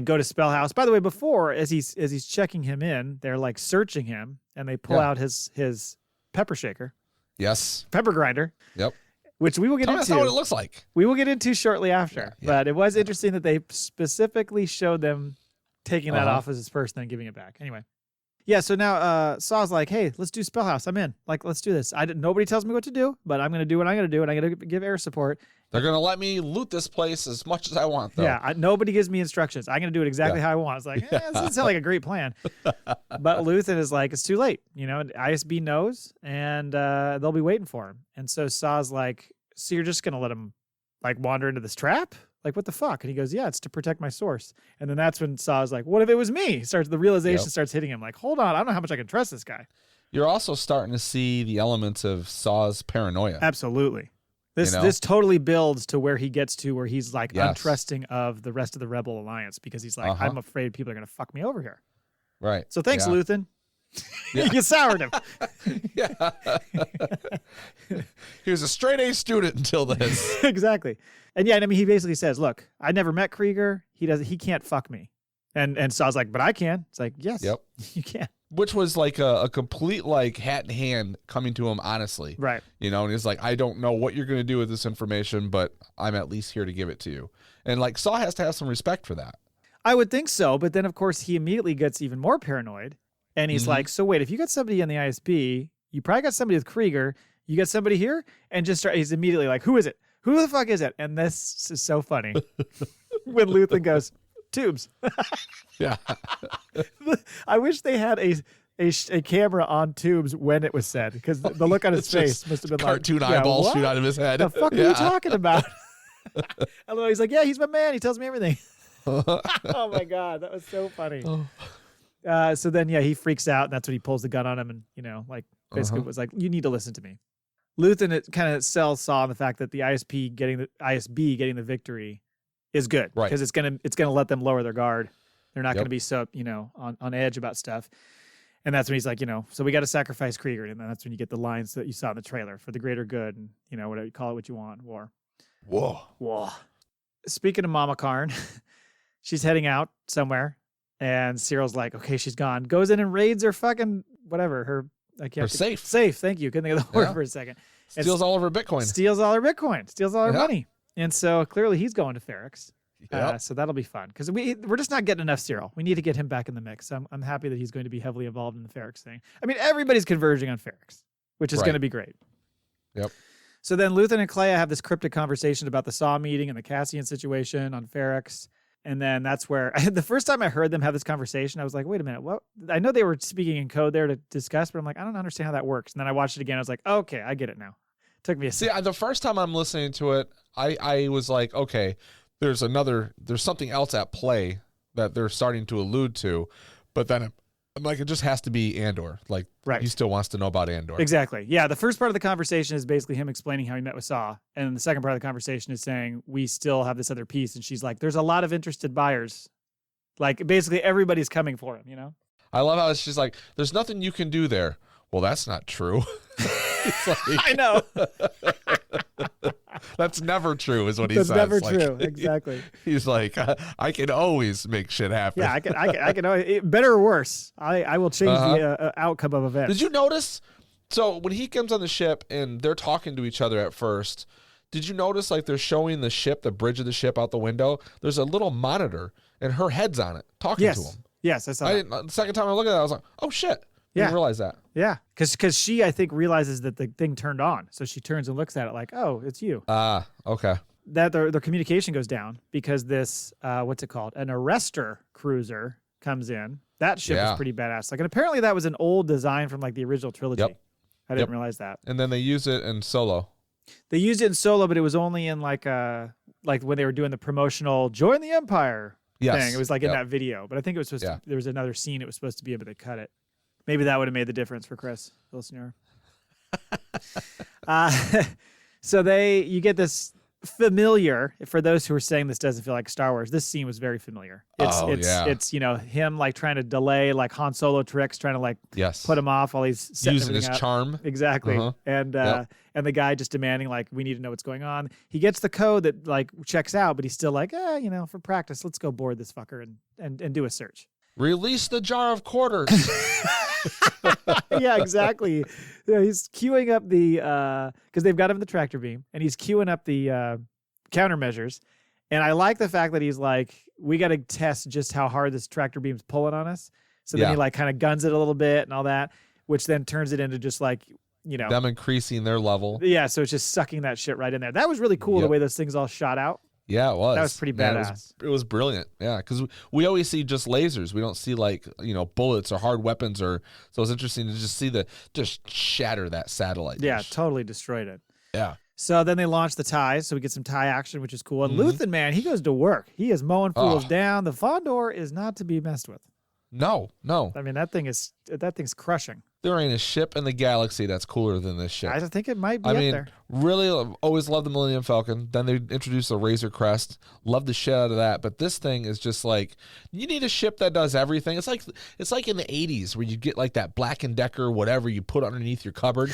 go to Spellhouse. By the way, before as he's checking him in, they're like searching him, and they pull out his pepper shaker. Yes. Pepper grinder. Yep. Which we will get into. That's not what it looks like. We will get into shortly after. Yeah. But it was interesting that they specifically showed them taking that off as his purse and then giving it back. Anyway. Yeah, so now Saw's like, hey, let's do Spellhouse. I'm in. Like, let's do this. Nobody tells me what to do, but I'm going to do what I'm going to do, and I'm going to give air support. They're going to let me loot this place as much as I want, though. Yeah, nobody gives me instructions. I'm going to do it exactly how I want. It's like, this doesn't sound like a great plan. But Luthen is like, it's too late. ISB knows, and they'll be waiting for him. And so Saw's like, so you're just going to let him, like, wander into this trap? Like, what the fuck? And he goes, yeah, it's to protect my source. And then that's when Saw's like, what if it was me? The realization starts hitting him. Like, hold on, I don't know how much I can trust this guy. You're also starting to see the elements of Saw's paranoia. Absolutely. This totally builds to where he gets to where he's like untrusting of the rest of the Rebel Alliance because he's like, I'm afraid people are going to fuck me over here. Right. So thanks, Luthen. Yeah. You soured him. Yeah. He was a straight A student until this. Exactly. And yeah, I mean, he basically says, look, I never met Kreegyr. He can't fuck me. And Saw's like, but I can. It's like, yes, you can. Which was like a complete like hat in hand coming to him honestly. Right. And he's like, I don't know what you're going to do with this information, but I'm at least here to give it to you. And like Saw has to have some respect for that. I would think so. But then, of course, he immediately gets even more paranoid. And he's like, so wait, if you got somebody in the ISB, you probably got somebody with Kreegyr, you got somebody here? And he's immediately like, who is it? Who the fuck is it? And this is so funny. When Luthen goes, Tubes. Yeah. I wish they had a camera on Tubes when it was said, because the look on his face must have been cartoon eyeballs shoot out of his head. The fuck are you talking about? Although he's like, yeah, he's my man. He tells me everything. Oh my God. That was so funny. So then, he freaks out, and that's when he pulls the gun on him, and basically was like, "You need to listen to me." Luthen kind of sells Saw on the fact that the ISB getting the victory is good, right? Because it's gonna let them lower their guard They're not going to be so, on edge about stuff. And that's when he's like, so we got to sacrifice Kreegyr. And then that's when you get the lines that you saw in the trailer for the greater good. And, whatever you call it, what you want, war. Whoa. Speaking of Mama Karn, she's heading out somewhere. And Cyril's like, okay, she's gone. Goes in and raids her fucking, whatever, her safe. Safe, thank you. Couldn't think of the word for a second. Steals all of her Bitcoin. Steals all her Bitcoin. Steals all her money. And so clearly he's going to Ferrix. Yep. So that'll be fun because we're just not getting enough Cyril. We need to get him back in the mix. So I'm happy that he's going to be heavily involved in the Ferrix thing. I mean, everybody's converging on Ferrix, which is going to be great. Yep. So then Luthen and Kleya have this cryptic conversation about the Saw meeting and the Cassian situation on Ferrix. And then that's where the first time I heard them have this conversation, I was like, wait a minute. What? I know they were speaking in code there to discuss, but I'm like, I don't understand how that works. And then I watched it again. I was like, okay, I get it now. Took me a second. See, the first time I'm listening to it, I was like, okay, there's something else at play that they're starting to allude to. But then I'm like, it just has to be Andor. Like, he still wants to know about Andor. Exactly. Yeah, the first part of the conversation is basically him explaining how he met with Saw. And the second part of the conversation is saying, we still have this other piece. And she's like, there's a lot of interested buyers. Like, basically everybody's coming for him, I love how she's like, there's nothing you can do there. Well, that's not true. I know. That's never true, is what he says. That's never true. Exactly. He's like, I can always make shit happen. Yeah, I can always, better or worse. I will change the outcome of events. Did you notice? So when he comes on the ship and they're talking to each other at first, did you notice like they're showing the ship, the bridge of the ship out the window? There's a little monitor and her head's on it, talking to him. Yes, I saw that. The second time I looked at that, I was like, oh shit. Didn't realize that. Yeah, because she, I think, realizes that the thing turned on. So she turns and looks at it like, oh, it's you. Okay. That their communication goes down because this, what's it called? An arrestor cruiser comes in. That ship is pretty badass. Like, and apparently that was an old design from like the original trilogy. Yep. I didn't realize that. And then they use it in Solo. They used it in Solo, but it was only in like when they were doing the promotional "Join the Empire" thing. It was like in that video. But I think it was supposed to. There was another scene it was supposed to be, but they cut it. Maybe that would have made the difference for Chris, the listener. So you get this familiar, for those who are saying this doesn't feel like Star Wars, this scene was very familiar. It's him like trying to delay like Han Solo tricks, trying to like put him off while he's using his charm. Exactly. And the guy just demanding like, we need to know what's going on. He gets the code that like checks out, but he's still like, for practice, let's go board this fucker and do a search. Release the jar of quarters. Yeah, exactly. Yeah, he's queuing up the because they've got him in the tractor beam, and he's queuing up the countermeasures. And I like the fact that he's like, we got to test just how hard this tractor beam's pulling on us. So then he like kind of guns it a little bit and all that, which then turns it into just like, them increasing their level. Yeah, so it's just sucking that shit right in there. That was really cool the way those things all shot out. Yeah, it was. That was pretty badass. It was brilliant. Yeah, because we always see just lasers. We don't see like bullets or hard weapons so it's interesting to just see just shatter that satellite. Yeah, totally destroyed it. Yeah. So then they launch the ties, so we get some tie action, which is cool. And Luthen, man, he goes to work. He is mowing fools down. The Fondor is not to be messed with. No. I mean, that thing's crushing. There ain't a ship in the galaxy that's cooler than this ship. I think it might be up there. Really, always loved the Millennium Falcon. Then they introduced the Razor Crest. Loved the shit out of that. But this thing is just like, you need a ship that does everything. It's like in the 80s where you get like that Black & Decker, whatever you put underneath your cupboard.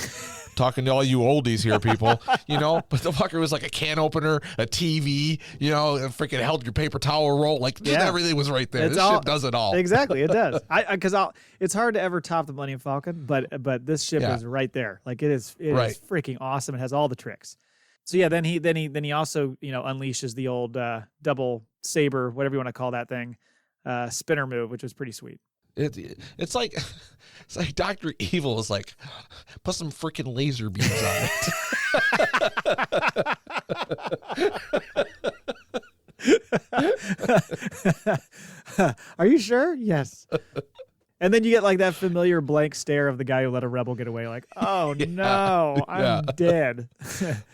Talking to all you oldies here, people. But the fucker was like a can opener, a TV, and freaking held your paper towel roll. Like, just everything was right there. This ship does it all. Exactly, it does. Because it's hard to ever top the Millennium Falcon, but this ship is right there. Like, it is freaking awesome. It has all the tricks. So yeah, then he also unleashes the old double saber, whatever you want to call that thing, spinner move, which was pretty sweet. It's like Dr. Evil is like, put some freaking laser beams on it. Are you sure? Yes. And then you get like that familiar blank stare of the guy who let a rebel get away. Like, oh no, I'm dead.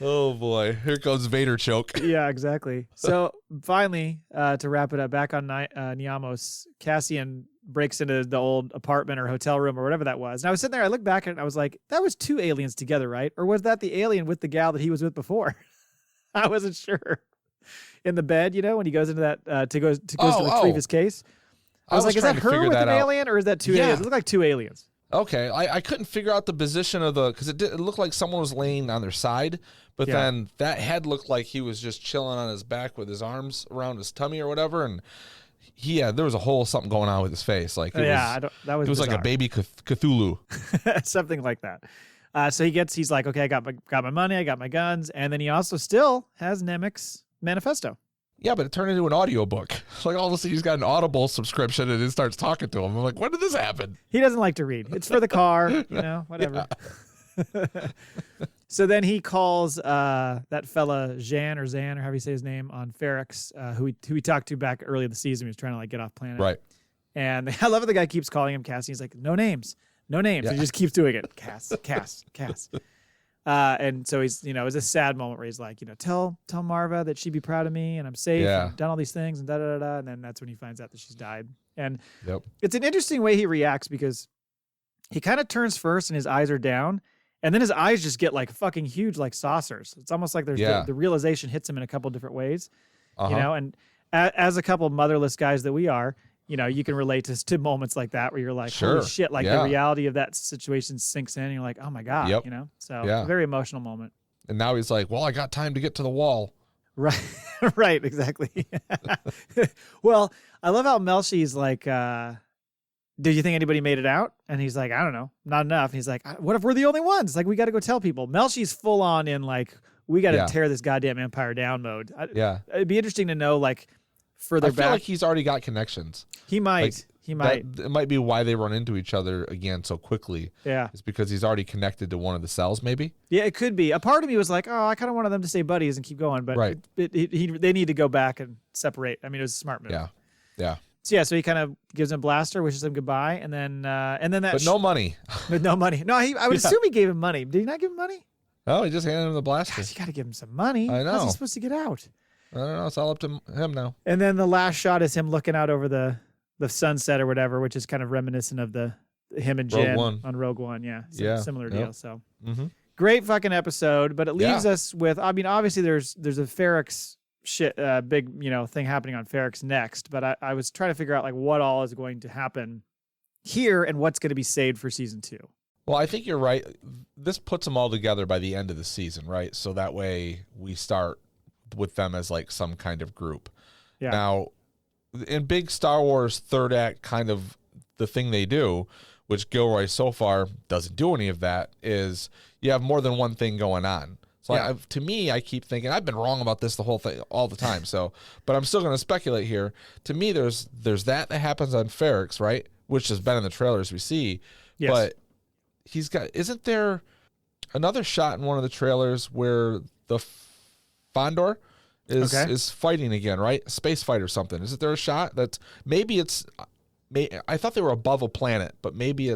Oh boy, here goes Vader choke. Yeah, exactly. So finally, to wrap it up, back on Niamos, Cassian breaks into the old apartment or hotel room or whatever that was. And I was sitting there, I looked back at it and I was like, that was two aliens together, right? Or was that the alien with the gal that he was with before? I wasn't sure. In the bed, when he goes into that to the previous case. I was like, is that trying to her figure with that an out. alien, or is that two Yeah. aliens? It looked like two aliens. Okay, I couldn't figure out the position of because it looked like someone was laying on their side, but then that head looked like he was just chilling on his back with his arms around his tummy or whatever, and there was a whole something going on with his face. Like That was it was like a baby Cthulhu. something like that. So he's like, okay, I got my money, I got my guns, and then he also still has Nemec's manifesto. Yeah, but it turned into an audiobook. Like all of a sudden he's got an Audible subscription and it starts talking to him. I'm like, when did this happen? He doesn't like to read. It's for the car, whatever. So then he calls that fella Zan or however you say his name on Ferrix, who he talked to back early in the season. He was trying to like get off planet. Right. And I love how the guy keeps calling him Cass. He's like, no names. Yeah. He just keeps doing it. Cass. And so he's, it was a sad moment where he's like, tell Marva that she'd be proud of me and I'm safe and I've done all these things and da-da-da-da. And then that's when he finds out that she's died. And it's an interesting way he reacts because he kind of turns first and his eyes are down. And then his eyes just get like fucking huge, like saucers. It's almost like there's the realization hits him in a couple different ways, and as a couple of motherless guys that we are, you can relate to moments like that where you're like, holy shit, like the reality of that situation sinks in and you're like, oh my God, so a very emotional moment. And now he's like, well, I got time to get to the wall. Right. Right. Exactly. Well, I love how Melchi's like, did you think anybody made it out? And he's like, I don't know, not enough. And he's like, what if we're the only ones? Like, we got to go tell people. Melchi's full on in like, we got to tear this goddamn empire down mode. It'd be interesting to know like further back. I feel like he's already got connections. He might. It might be why they run into each other again so quickly. Yeah. It's because he's already connected to one of the cells, maybe? Yeah, it could be. A part of me was like, oh, I kind of wanted them to stay buddies and keep going. But they need to go back and separate. I mean, it was a smart move. Yeah. So he kind of gives him a blaster, wishes him goodbye, and then that. But no money. With no money. No, I would assume he gave him money. Did he not give him money? Oh, he just handed him the blaster. Gosh, you got to give him some money. I know. How's he supposed to get out? I don't know. It's all up to him now. And then the last shot is him looking out over the sunset or whatever, which is kind of reminiscent of him and Jen on Rogue One. Yeah. Similar deal. So great fucking episode, but it leaves us with. I mean, obviously there's a Ferrix shit big thing happening on Ferrix next, but I was trying to figure out like what all is going to happen here and what's going to be saved for season 2. Well, I think you're right. This puts them all together by the end of the season, right? So that way we start with them as like some kind of group. Yeah. Now, in big Star Wars third act kind of the thing they do, which Gilroy so far doesn't do any of that, is you have more than one thing going on. So to me, I keep thinking, I've been wrong about this the whole thing all the time. So, but I'm still going to speculate here. To me, there's that happens on Ferrix, right? Which has been in the trailers we see. Yes. But isn't there another shot in one of the trailers where the Fondor is fighting again, right? A space fight or something. Isn't there a shot that's I thought they were above a planet, but maybe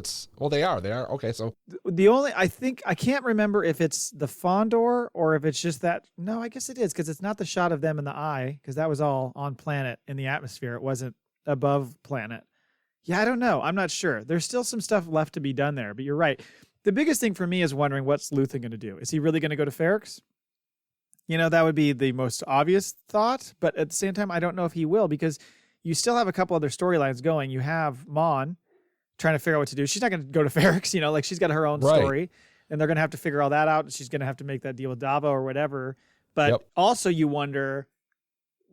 they are. Okay, so I can't remember if it's the Fondor or if it's just that. No, I guess it is because it's not the shot of them in the eye because that was all on planet in the atmosphere. It wasn't above planet. Yeah, I don't know. I'm not sure. There's still some stuff left to be done there, but you're right. The biggest thing for me is wondering what's Luthen going to do. Is he really going to go to Ferrix? That would be the most obvious thought, but at the same time, I don't know if he will because you still have a couple other storylines going. You have Mon trying to figure out what to do. She's not going to go to Ferrix, like she's got her own story, and they're going to have to figure all that out. She's going to have to make that deal with Dava or whatever. But also you wonder,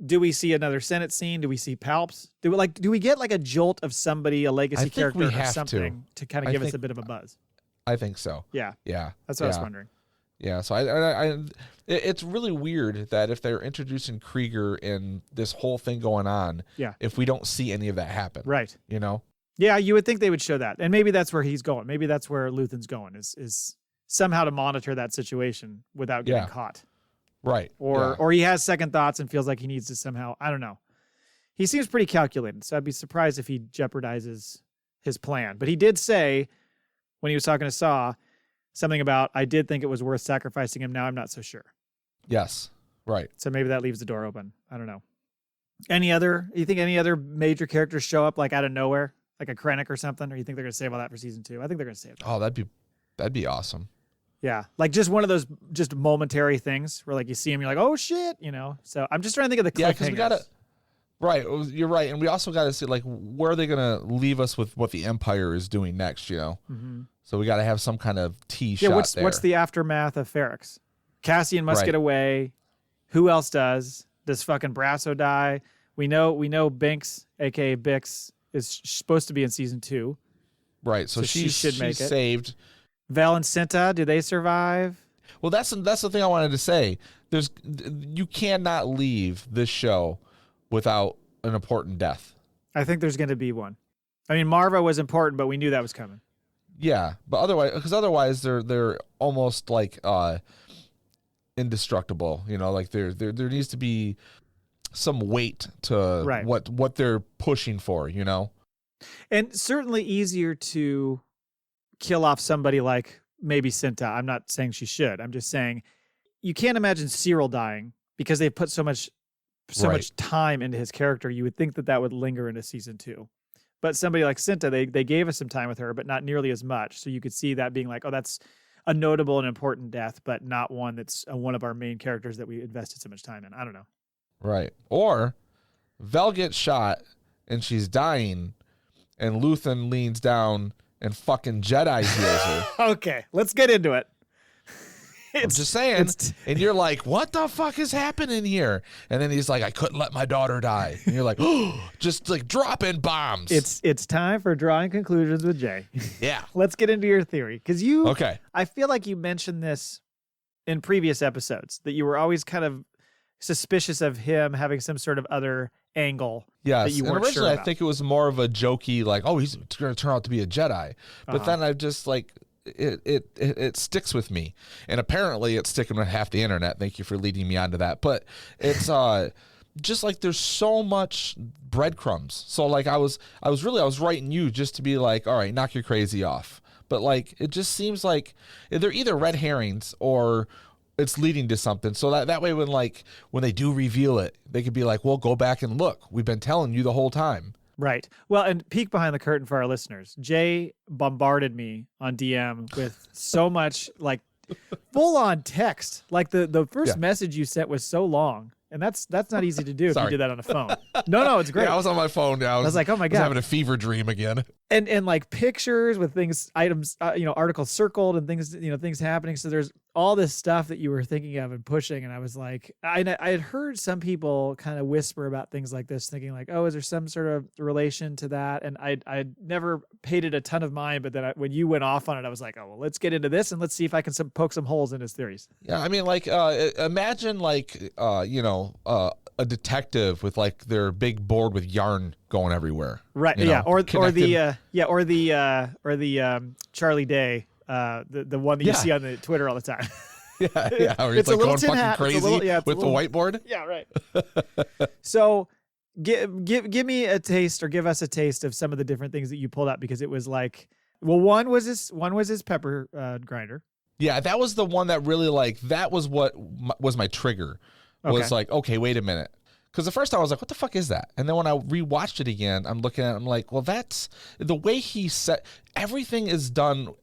do we see another Senate scene? Do we see Palps? Do we get like a jolt of somebody, a legacy character or something to kind of give us a bit of a buzz? I think so. Yeah. Yeah. That's what I was wondering. Yeah, so it's really weird that if they're introducing Kreegyr and this whole thing going on, if we don't see any of that happen. Right. Yeah, you would think they would show that. And maybe that's where he's going. Maybe that's where Luthen's going is somehow to monitor that situation without getting caught. Right. Or he has second thoughts and feels like he needs to somehow, I don't know. He seems pretty calculated, so I'd be surprised if he jeopardizes his plan. But he did say when he was talking to Saw something about, I did think it was worth sacrificing him. Now I'm not so sure. Yes. Right. So maybe that leaves the door open. I don't know. You think any other major characters show up like out of nowhere, like a Krennic or something? Or you think they're going to save all that for season 2? I think they're going to save that. Oh, that'd be awesome. Yeah. Like just one of those just momentary things where like you see him, you're like, oh shit, So I'm just trying to think of the cliffhangers. Because Right, you're right, and we also got to see like where are they going to leave us with what the Empire is doing next, you know? Mm-hmm. So we got to have some kind of shot there. What's the aftermath of Ferrix? Cassian must get away. Who else does? Does fucking Brasso die? We know Binks, aka Bix, is supposed to be in season 2. Right, so she should make it. Saved. Val and Cinta, do they survive? Well, that's the thing I wanted to say. You cannot leave this show without an important death. I think there's going to be one. I mean, Marva was important, but we knew that was coming. Yeah, but otherwise they're almost like indestructible. You know, like there needs to be some weight to what they're pushing for. You know, and certainly easier to kill off somebody like maybe Cinta. I'm not saying she should. I'm just saying you can't imagine Cyril dying because they've put so much time into his character. You would think that would linger into season 2. But somebody like Cinta, they gave us some time with her, but not nearly as much. So you could see that being like, oh, that's a notable and important death, but not one that's one of our main characters that we invested so much time in. I don't know. Right. Or Vel gets shot and she's dying and Luthen leans down and fucking Jedi heals her. Okay, let's get into it. I'm just saying. And you're like, what the fuck is happening here? And then he's like, I couldn't let my daughter die. And you're like, oh, just like dropping bombs. It's time for drawing conclusions with Jay. Yeah. Let's get into your theory. Because I feel like you mentioned this in previous episodes, that you were always kind of suspicious of him having some sort of other angle. Yes, that you weren't and originally sure about. I think it was more of a jokey, like, oh, he's going to turn out to be a Jedi. But then I just like, it sticks with me, and apparently it's sticking with half the internet. Thank you for leading me onto that. But it's just like there's so much breadcrumbs. So like I was writing you just to be like, all right, knock your crazy off. But like it just seems like they're either red herrings or it's leading to something. So that way when they do reveal it, they could be like, well, go back and look. We've been telling you the whole time. Right. Well, and peek behind the curtain for our listeners. Jay bombarded me on DM with so much like full on text. Like the first message you sent was so long. And that's not easy to do if you do that on a phone. No, it's great. Yeah, I was on my phone now. I was like, oh my God. I was having a fever dream again. And like pictures with items, articles circled and things happening. So there's all this stuff that you were thinking of and pushing. And I was like, I had heard some people kind of whisper about things like this, thinking like, oh, is there some sort of relation to that? And I never paid it a ton of mind. But then when you went off on it, I was like, oh, well, let's get into this and let's see if I can poke some holes in his theories. Yeah, I mean, like, imagine like, a detective with like their big board with yarn going everywhere. Right. Yeah. Or the Charlie Day, the one that you see on the Twitter all the time. Yeah. Or he's like going fucking crazy with the whiteboard. Yeah. Right. So give me a taste, or give us a taste of some of the different things that you pulled out, because it was like, well, one was his pepper grinder. Yeah. That was the one that really that was what was my trigger. Was like, okay, wait a minute. Because the first time I was like, what the fuck is that? And then when I rewatched it again, I'm looking at it, I'm like, well, that's the way he said, everything is done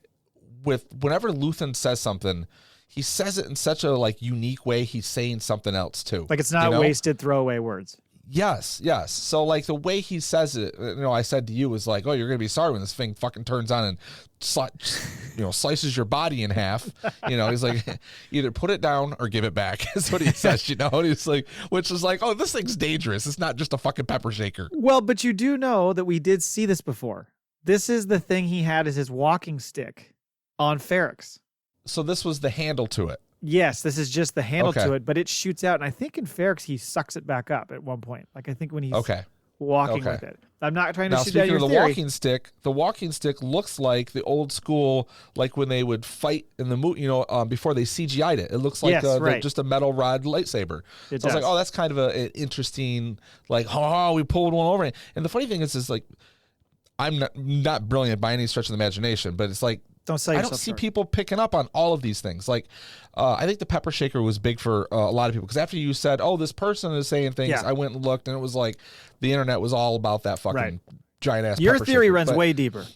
with, whenever Luthen says something, he says it in such a unique way. He's saying something else too. Like it's not wasted throwaway words. Yes. So like the way he says it, I said to you was like, oh, you're going to be sorry when this thing fucking turns on and slices your body in half. He's like, either put it down or give it back. Is what he says, And he's like, which is like, oh, this thing's dangerous. It's not just a fucking pepper shaker. Well, but you do know that we did see this before. This is the thing he had as his walking stick on Ferrix. So this was the handle to it. Yes, this is just the handle to it, but it shoots out. And I think in Ferrix, he sucks it back up at one point. Like I think when he's walking with it. I'm not trying to shoot down your theory. The walking stick looks like the old school, like when they would fight in the movie, before they CGI'd it. It looks like just a metal rod lightsaber. So I was like, oh, that's kind of an interesting, like, we pulled one over. And the funny thing is like, I'm not brilliant by any stretch of the imagination, but it's like, I don't see people picking up on all of these things. Like, I think the pepper shaker was big for a lot of people, because after you said, oh, this person is saying things, I went and looked, and it was like the internet was all about that fucking giant ass Your pepper theory shaker. runs way deeper.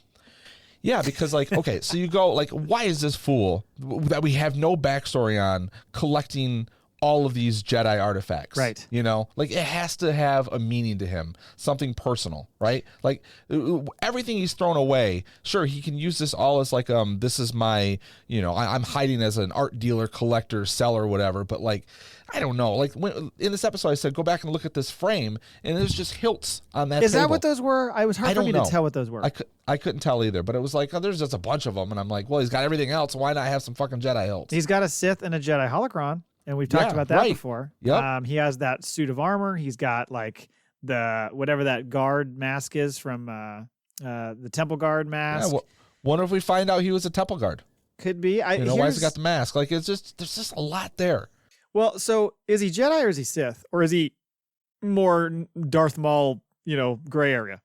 Yeah, because so you go why is this fool that we have no backstory on collecting all of these Jedi artifacts. Right. You know, like it has to have a meaning to him, something personal, right? Like everything he's thrown away, sure, he can use this all as like, this is my, you know, I'm hiding as an art dealer, collector, seller, whatever. But like, I don't know. Like in this episode, I said, go back and look at this frame, and there's just hilts on that Is table. that what those were? I was hard for me to tell what those were. I couldn't tell either, but it was like, oh, there's just a bunch of them. And I'm like, well, he's got everything else. Why not have some fucking Jedi hilts? He's got a Sith and a Jedi holocron, and we've talked about that before. Yep. He has that suit of armor. He's got like the whatever that guard mask is from the Temple Guard mask. Yeah, wonder if we find out he was a Temple Guard. Could be. Why has he got the mask? Like, it's just, there's just a lot there. Well, so is he Jedi or is he Sith? Or is he more Darth Maul, gray area?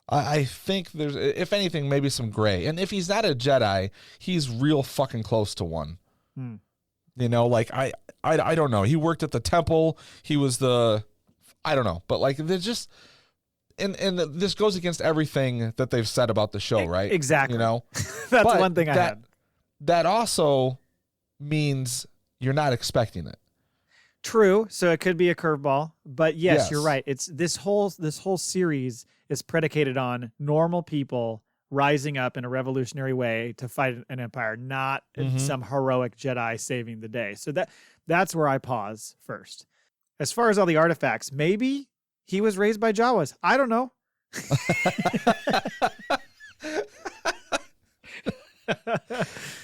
I think there's, if anything, maybe some gray. And if he's not a Jedi, he's real fucking close to one. You know, like, I don't know. He worked at the temple. He was I don't know. But, like, there's just, and this goes against everything that they've said about the show, right? Exactly. You know? That's one thing I had. That also means you're not expecting it. True. So it could be a curveball, but yes, you're right. It's this whole series is predicated on normal people rising up in a revolutionary way to fight an empire, not some heroic Jedi saving the day. So that's where I pause first. As far as all the artifacts, maybe he was raised by Jawas. I don't know.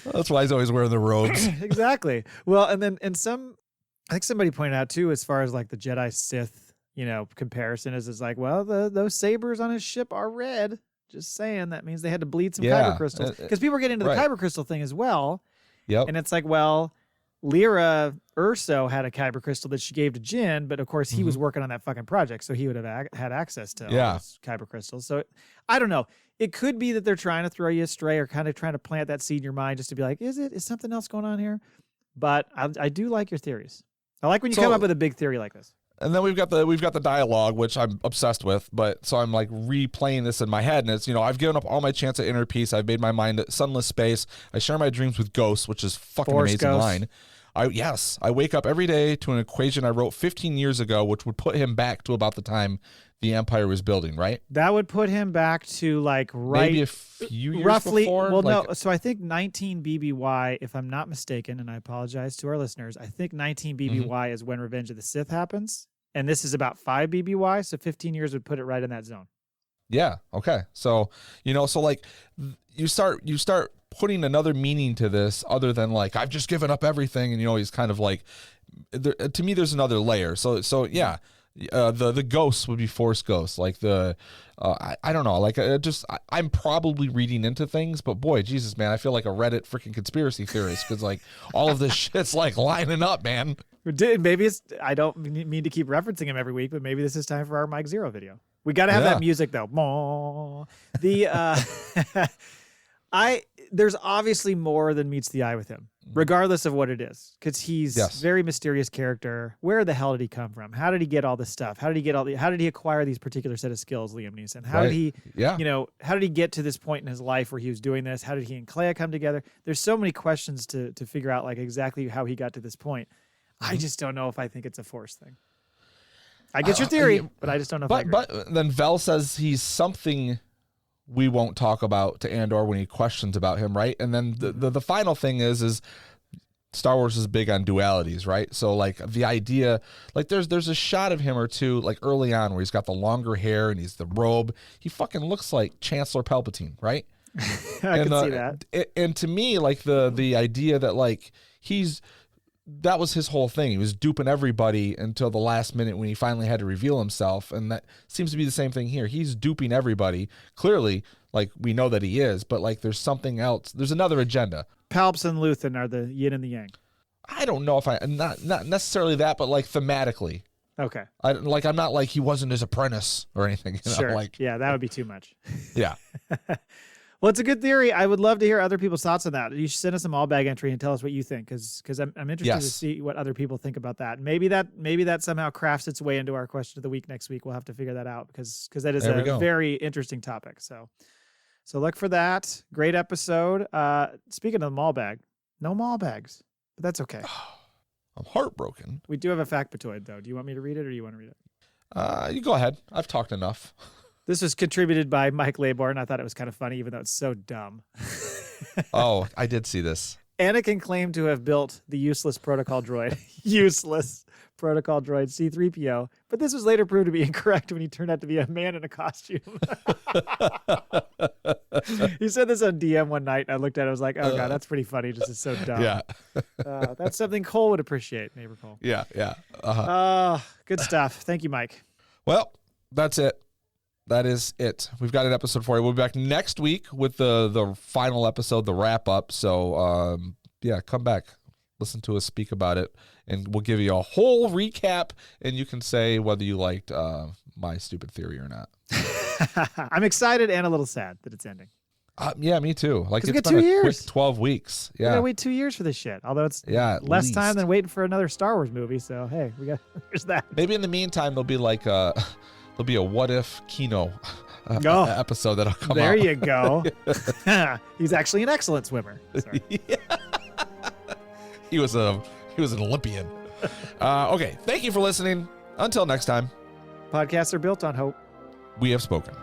That's why he's always wearing the robes. Exactly. Well, and I think somebody pointed out too, as far as like the Jedi Sith, comparison is like, well, those sabers on his ship are red. Just saying, that means they had to bleed some kyber crystals, because people are getting into the kyber crystal thing as well. Yep. And it's like, well, Lyra Urso had a kyber crystal that she gave to Jin, but of course he was working on that fucking project, so he would have had access to all those kyber crystals. So I don't know. It could be that they're trying to throw you astray, or kind of trying to plant that seed in your mind just to be like, is something else going on here? But I do like your theories. I like when you come up with a big theory like this. And then we've got the dialogue, which I'm obsessed with. But so I'm like replaying this in my head, and it's, I've given up all my chance at inner peace. I've made my mind sunless space. I share my dreams with ghosts, which is fucking Force amazing ghosts. line. I wake up every day to an equation I wrote 15 years ago, which would put him back to about the time the Empire was building, right? That would put him back to like maybe a few years roughly before. Well, no. So I think 19 BBY, if I'm not mistaken, and I apologize to our listeners, I think 19 BBY is when Revenge of the Sith happens, and this is about 5 BBY, so 15 years would put it right in that zone. Yeah. Okay. So so like you start putting another meaning to this other than like, I've just given up everything, and he's kind of like, to me there's another layer. So yeah. The ghosts would be Force ghosts, like I don't know, like I'm probably reading into things, but boy, Jesus, man, I feel like a Reddit freaking conspiracy theorist, because like all of this shit's like lining up, man. Maybe I don't mean to keep referencing him every week, but maybe this is time for our Mike Zero video. We got to have that music though. There's obviously more than meets the eye with him, regardless of what it is, because he's a very mysterious character. Where the hell did he come from? How did he get all this stuff? How did he acquire these particular set of skills, Liam Neeson? How did he, how did he get to this point in his life where he was doing this? How did he and Clea come together? There's so many questions to figure out, like exactly how he got to this point. I just don't know if I think it's a Force thing. I get your theory, but I just don't know if I agree. But then Vel says he's something we won't talk about to Andor when he questions about him, right? And then the final thing is Star Wars is big on dualities, right? So like the idea, like there's a shot of him or two like early on where he's got the longer hair and he's the robe. He fucking looks like Chancellor Palpatine, right? I can see that. And to me, like the idea that like that was his whole thing. He was duping everybody until the last minute when he finally had to reveal himself. And that seems to be the same thing here. He's duping everybody. Clearly, like, we know that he is, but like there's something else. There's another agenda. Palps and Luthen are the yin and the yang. I don't know if not necessarily that, but like thematically. Okay. I'm not like he wasn't his apprentice or anything. Sure. Like, yeah, that would be too much. Yeah. Well, it's a good theory. I would love to hear other people's thoughts on that. You should send us a Mailbag entry and tell us what you think, because I'm interested to see what other people think about that. Maybe that somehow crafts its way into our question of the week next week. We'll have to figure that out, because that is a very interesting topic. So look for that. Great episode. Speaking of the Mailbag, no Mailbags, but that's okay. I'm heartbroken. We do have a FACPAtoid, though. Do you want me to read it, or do you want to read it? You go ahead. I've talked enough. This was contributed by Mike Laborn. I thought it was kind of funny, even though it's so dumb. Oh, I did see this. Anakin claimed to have built the useless protocol droid. Useless protocol droid C-3PO. But this was later proved to be incorrect when he turned out to be a man in a costume. He said this on DM one night. And I looked at it. I was like, oh, God, that's pretty funny. This is so dumb. Yeah. That's something Cole would appreciate, neighbor Cole. Yeah, yeah. Good stuff. Thank you, Mike. Well, that's it. That is it. We've got an episode for you. We'll be back next week with the final episode, the wrap up. So, yeah, come back, listen to us speak about it, and we'll give you a whole recap, and you can say whether you liked my stupid theory or not. I'm excited and a little sad that it's ending. Yeah, me too. Like, it's we got been 2 a years. quick 12 weeks. We Yeah. gotta wait 2 years for this shit. Although it's At less time least. than waiting for another Star Wars movie. So hey, there's that. Maybe in the meantime, there'll be like there'll be a what if Kino episode that'll come out. There you go. He's actually an excellent swimmer. Sorry. Yeah. He was an Olympian. Okay, thank you for listening. Until next time, Podcasts are built on hope. we have spoken.